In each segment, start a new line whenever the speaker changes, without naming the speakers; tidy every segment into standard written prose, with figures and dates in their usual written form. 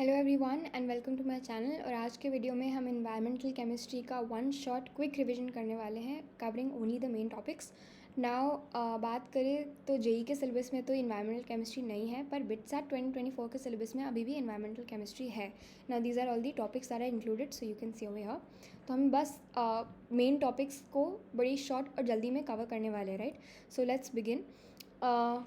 Hello everyone and welcome to my channel. और आज के वीडियो में हम एनवायरमेंटल केमिस्ट्री का वन शॉट क्विक रिवीजन करने वाले हैं, covering only the main topics. Now बात करें तो जेई के सिलेबस में तो एनवायरमेंटल केमिस्ट्री नहीं है, पर बिट्सैट 2024 के सिलेबस में अभी भी एनवायरमेंटल केमिस्ट्री है। Now these are all the topics are included, so you can see over here. तो हम बस मेन टॉपिक्स को बड़ी शॉर्ट और जल्दी में कवर करने वाले हैं, right. So let's begin.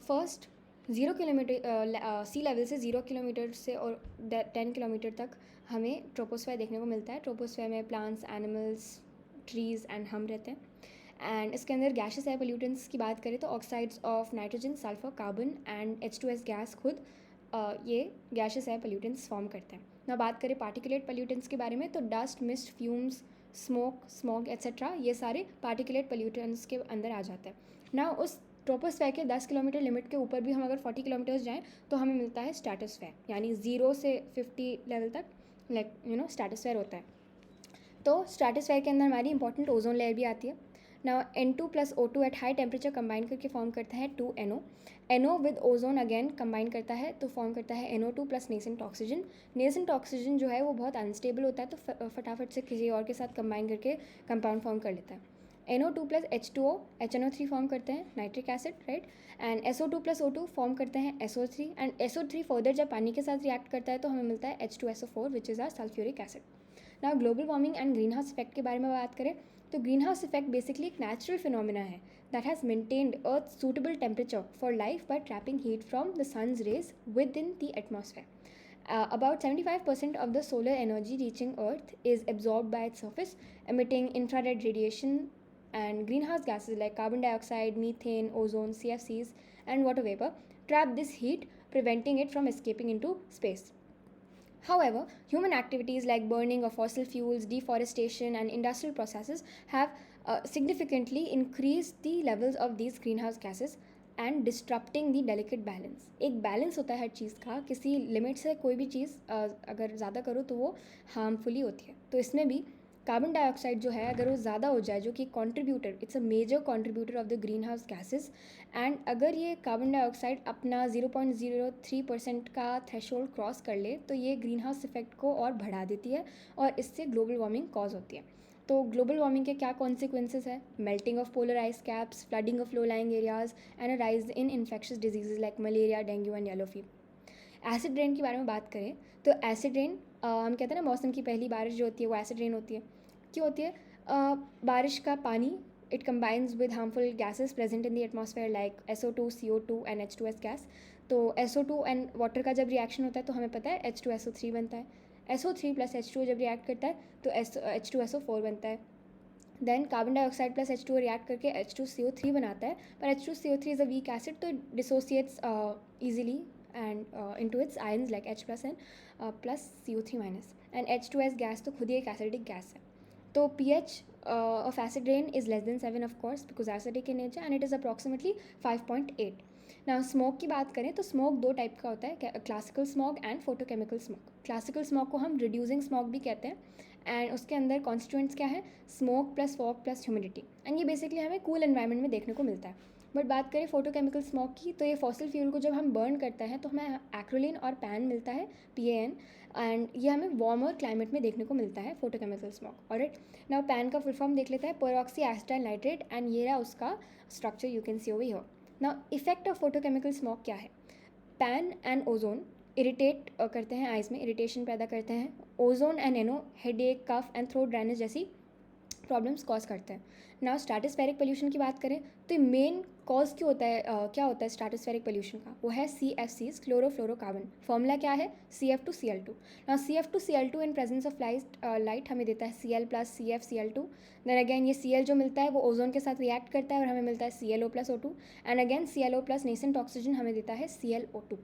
First, 0 kilometre sea level से 0 किलोमीटर से और 10 किलोमीटर तक हमें ट्रोपोस्फेयर देखने को मिलता है। ट्रोपोस्फेयर में प्लांट्स, एनिमल्स, ट्रीज़ एंड हम रहते हैं। एंड इसके अंदर गैसेस एयर पोल्यूटेंट्स की बात करें तो oxides of nitrogen, sulphur, carbon and H2S gas खुद ये गैसेस एयर पोल्यूटेंट्स फॉर्म करते हैं। ना बात करें पार्टिकुलेट पोल्यूटेंट्स के बारे में तो dust, mist, fumes, smoke etcetera ये सारे पार्टिकुलेट पोल्यूटेंट्स के अंदर आ जाते हैं। ना उस ट्रोपोस्फेयर के 10 किलोमीटर लिमिट के ऊपर भी हम अगर 40 किलोमीटर्स जाएँ तो हमें मिलता है स्ट्रेटोस्फेयर, यानी 0 से 50 लेवल तक स्ट्रेटोस्फेयर होता है। तो स्ट्रेटोस्फेयर के अंदर हमारी इंपॉर्टेंट ओजोन लेयर भी आती है। ना N2 plus O2 at high temperature combine करके फॉर्म करता है 2NO। NO with ozone again combine करता है तो फॉर्म करता है NO2 plus nascent oxygen. Nascent oxygen जो है वो बहुत अनस्टेबल होता है, तो फटाफट से किसी और के साथ कंबाइन करके कंपाउंड फॉर्म कर लेता है। NO2 plus H2O HNO3 form करते हैं, nitric acid, right. And SO2 plus O2 form करते हैं SO3 एंड SO3 फर्दर जब पानी के साथ रिएक्ट करता है तो हमें मिलता है H2SO4 which is are sulphuric acid. ना global warming and green house effect के बारे में बात करें तो ग्रीन हाउस इफेक्ट बेसिकली एक नेचुरल फिनोमिना है that has maintained earth suitable temperature for life by trapping heat from the sun's rays within the atmosphere. About 75% of the solar energy reaching Earth is absorbed by its surface, emitting infrared radiation and greenhouse gases like carbon dioxide, methane, ozone, CFCs, and water vapor trap this heat, preventing it from escaping into space. However, human activities like burning of fossil fuels, deforestation, and industrial processes have significantly increased the levels of these greenhouse gases and disrupting the delicate balance. एक balance होता है हर चीज़ का, किसी limit से कोई भी चीज़ अगर ज़्यादा करो तो वो हार्मफुली होती है। तो इसमें भी कार्बन डाइऑक्साइड जो है अगर वो ज़्यादा हो जाए, जो कि contributor, it's a major contributor of the greenhouse gases, and अगर ये कार्बन डाइऑक्साइड अपना 0.03% का थ्रेशोल्ड क्रॉस कर ले तो ये ग्रीन हाउस इफेक्ट को और बढ़ा देती है और इससे ग्लोबल वार्मिंग कॉज होती है। तो ग्लोबल वार्मिंग के क्या कॉन्सिक्वेंसेस है? Melting of polar ice caps, flooding of low lying areas and a rise in infectious diseases like malaria, dengue and yellow fever. Acid rain के बारे में बात करें तो एसिड रेन हम कहते हैं ना, मौसम की पहली बारिश जो होती है वो एसिड रेन होती है। क्यों होती है? बारिश का पानी it combines with harmful gases present in the atmosphere like SO2, CO2 and H2S gas. तो SO2 एंड वाटर का जब रिएक्शन होता है तो हमें पता है H2SO3 बनता है। SO3 प्लस H2O जब रिएक्ट करता है तो H2SO4 बनता है। Then carbon dioxide plus H2O react करके H2CO3 बनाता है, पर H2CO3 is a weak acid तो it dissociates easily and into its ions like H plus and plus CO3 minus, and H2S gas तो खुद ही एक एसिडिक गैस है। तो pH of acid rain is less than 7 of course because acidic in nature, and it is approximately 5.8. Now smoke की बात करें तो smoke दो टाइप का होता है, classical smoke and photochemical smoke. Classical smoke को हम रिड्यूसिंग स्मोक भी कहते हैं, एंड उसके अंदर कॉन्स्टिट्यूएंट्स क्या है? Smoke plus fog plus humidity, and ये बेसिकली हमें कूल एनवायरनमेंट में देखने को मिलता है। बट बात करें फोटोकेमिकल स्मोक की तो ये फॉसिल फ्यूल को जब हम बर्न करते हैं तो हमें एक्रोलिन और पैन मिलता है, PAN, एंड ये हमें वार्मर क्लाइमेट में देखने को मिलता है photochemical smoke. Alright, now pan का फुल फॉर्म देख लेते हैं, पेरोक्सी एसिटाइल नाइट्रेट, एंड ये रहा उसका structure, you can see over here. Now effect of photochemical smoke क्या है? पैन एंड ओजोन इरिटेट करते हैं, आइज में इरिटेशन पैदा करते हैं। Ozone and NO headache, cough and throat dryness जैसी प्रॉब्लम्स कॉज करते हैं। नाउ स्ट्रेटोस्फेरिक पोल्यूशन की बात करें तो मेन कॉज क्यों होता है, क्या होता है स्ट्रेटोस्फेरिक पोल्यूशन का? वो है CFCs, क्लोरोफ्लोरोकार्बन। फॉर्मूला क्या है? CF2Cl2। Now CF2Cl2 in presence of light हमें देता है Cl plus CFCl2। Then again ये Cl जो मिलता है वो ओजोन के साथ रिएक्ट करता है और हमें मिलता है ClO plus O2, and again ClO plus nascent oxygen हमें देता है ClO2।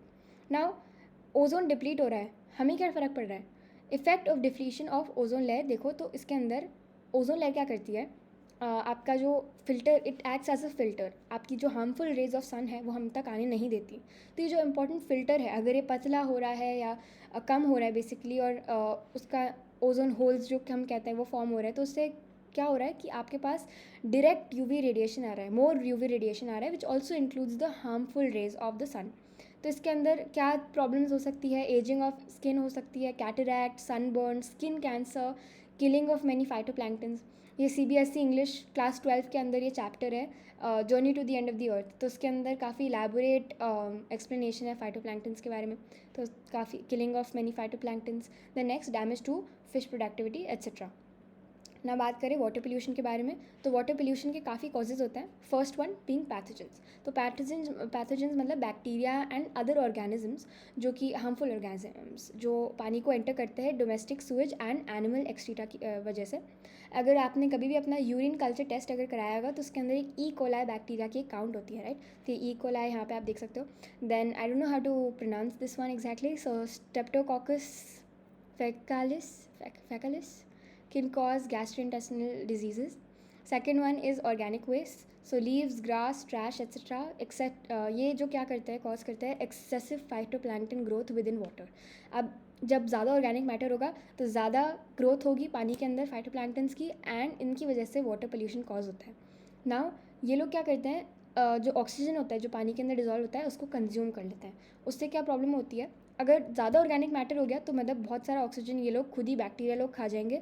नाउ ओजोन डिप्लीट हो रहा है, हमें क्या फ़र्क पड़ रहा है? Effect of depletion of ozone layer देखो तो इसके अंदर ओजोन लेयर क्या करती है? आपका जो filter, it acts as a filter, आपकी जो हार्मफुल रेज ऑफ सन है वो हम तक आने नहीं देती। तो ये जो इंपॉर्टेंट फिल्टर है, अगर ये पतला हो रहा है या कम हो रहा है बेसिकली, और उसका ओजोन होल्स जो हम कहते हैं वो फॉर्म हो रहा है, तो उससे क्या हो रहा है कि आपके पास डायरेक्ट UV रेडिएशन आ रहा है, मोर UV रेडिएशन आ रहा है, which also includes the harmful rays of the sun. तो इसके अंदर क्या प्रॉब्लम्स हो सकती है, एजिंग ऑफ स्किन हो सकती है, cataract, sunburn, skin cancer, killing of many phytoplanktons. ये CBSE इंग्लिश क्लास 12 के अंदर ये चैप्टर है, journey to the end of the earth. तो उसके अंदर काफ़ी इलेबोरेट एक्सप्लेनेशन है फाइटोप्लैंक्टन्स के बारे में। तो काफ़ी killing of many phytoplanktons, the next damage to fish productivity etcetera. ना बात करें वाटर पोल्यूशन के बारे में, तो वाटर पोल्यूशन के काफ़ी कॉजेज़ होते हैं। First one being pathogens. तो पैथोजेंस मतलब बैक्टीरिया एंड अदर ऑर्गेनिजम्स जो कि हार्मफुल ऑर्गेनिजम्स जो पानी को एंटर करते हैं domestic sewage and animal excreta की वजह से। अगर आपने कभी भी अपना यूरिन कल्चर टेस्ट अगर कराया होगा तो उसके अंदर एक ई कोलाई बैक्टीरिया की एक काउंट होती है, राइट। तो ई कोलाई यहाँ पे आप देख सकते हो। Then I don't know how to pronounce this one exactly, so streptococcus fecalis can cause gastrointestinal diseases. Second one is organic waste. So leaves, grass, trash, etc. एक्सेट ये जो क्या करता है, कॉज करता है excessive phytoplankton growth with in water. अब जब ज़्यादा ऑर्गेनिक मैटर होगा तो ज़्यादा ग्रोथ होगी पानी के अंदर फाइटोप्लैंक्टन्स की, एंड इनकी वजह से वाटर पोल्यूशन कॉज होता है। नाउ ये लोग क्या करते हैं, जो ऑक्सीजन होता है जो पानी के अंदर डिजॉल्व होता है उसको कंज्यूम कर लेते हैं। उससे क्या प्रॉब्लम होती है, अगर ज़्यादा ऑर्गेनिक मैटर हो गया तो मतलब बहुत सारा ऑक्सीजन ये लोग खुद ही बैक्टीरिया लोग खा जाएंगे,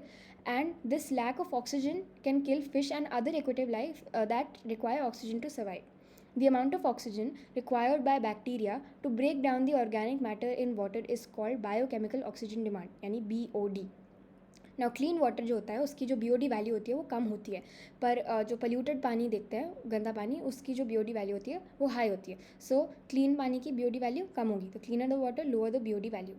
and this lack of oxygen can kill fish and other aquatic life that require oxygen to survive. The amount of oxygen required by bacteria to break down the organic matter in water is called biochemical oxygen demand यानी BOD. Now clean water जो होता है उसकी जो BOD value होती है वो कम होती है, पर जो पोल्यूटेड पानी देखते हैं गंदा पानी उसकी जो BOD वैल्यू होती है वो हाई होती है। सो क्लीन पानी की BOD वैल्यू कम होगी, तो cleaner the water lower the BOD value.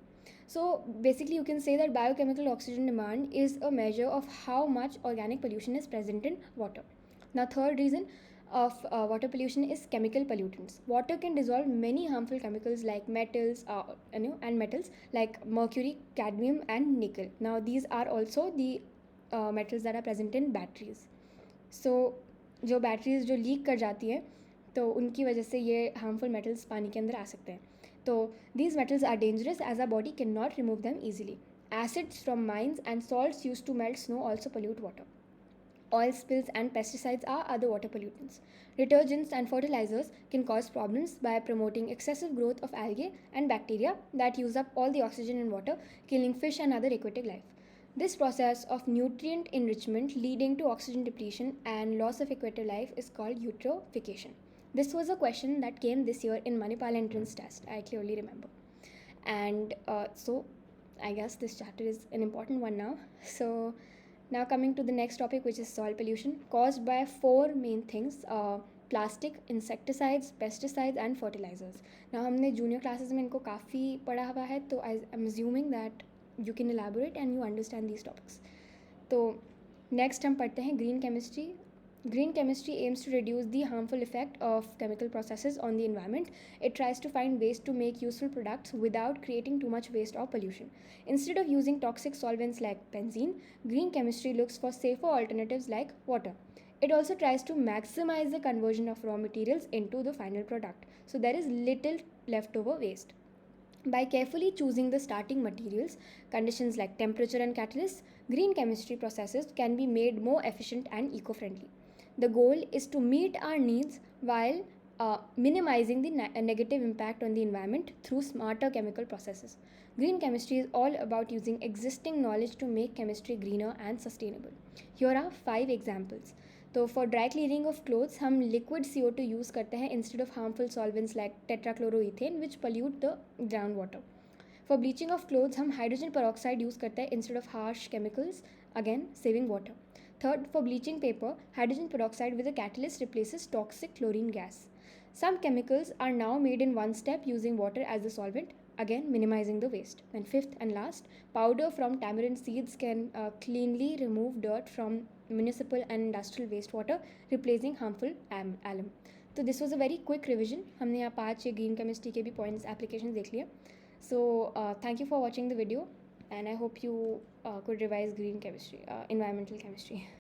So basically you can say that biochemical oxygen demand is a measure of how much organic pollution is present in water. Now third reason of water pollution is chemical pollutants. Water can dissolve many harmful chemicals like metals, and metals like mercury, cadmium, and nickel. Now these are also the metals that are present in batteries. So जो batteries जो leak कर जाती है तो उनकी वजह से ये हार्मफुल मेटल्स पानी के अंदर आ सकते हैं. तो these metals are dangerous as our body cannot remove them easily. Acids from mines and salts used to melt snow also pollute water. Oil spills and pesticides are other water pollutants. Detergents and fertilizers can cause problems by promoting excessive growth of algae and bacteria that use up all the oxygen in water, killing fish and other aquatic life. This process of nutrient enrichment leading to oxygen depletion and loss of aquatic life is called eutrophication. This was a question that came this year in Manipal entrance test, I clearly remember. And so I guess this chapter is an important one now. So now coming to the next topic, which is soil pollution caused by four main things: plastic, insecticides, pesticides and fertilizers. Now हमने junior classes में इनको काफ़ी पढ़ा हुआ है, तो I'm assuming that you can elaborate and you understand these topics. तो next हम पढ़ते हैं green chemistry. Green chemistry aims to reduce the harmful effect of chemical processes on the environment. It tries to find ways to make useful products without creating too much waste or pollution. Instead of using toxic solvents like benzene, green chemistry looks for safer alternatives like water. It also tries to maximize the conversion of raw materials into the final product, so there is little leftover waste. By carefully choosing the starting materials, conditions like temperature and catalysts, green chemistry processes can be made more efficient and eco-friendly. The goal is to meet our needs while minimizing the negative impact on the environment through smarter chemical processes. Green chemistry is all about using existing knowledge to make chemistry greener and sustainable. Here are 5 examples. तो for dry cleaning of clothes हम liquid CO2 use करते हैं instead of harmful solvents like tetrachloroethene which pollute the ground water. For bleaching of clothes हम hydrogen peroxide use करते हैं instead of harsh chemicals, again saving water. Third, for bleaching paper, hydrogen peroxide with a catalyst replaces toxic chlorine gas. Some chemicals are now made in one step using water as the solvent, again minimizing the waste. And fifth and last, powder from tamarind seeds can cleanly remove dirt from municipal and industrial wastewater, replacing harmful alum. तो this was a very quick revision. हमने यहाँ 5 green chemistry के भी points application देख लिए. So thank you for watching the video and I hope you could revise green chemistry, environmental chemistry.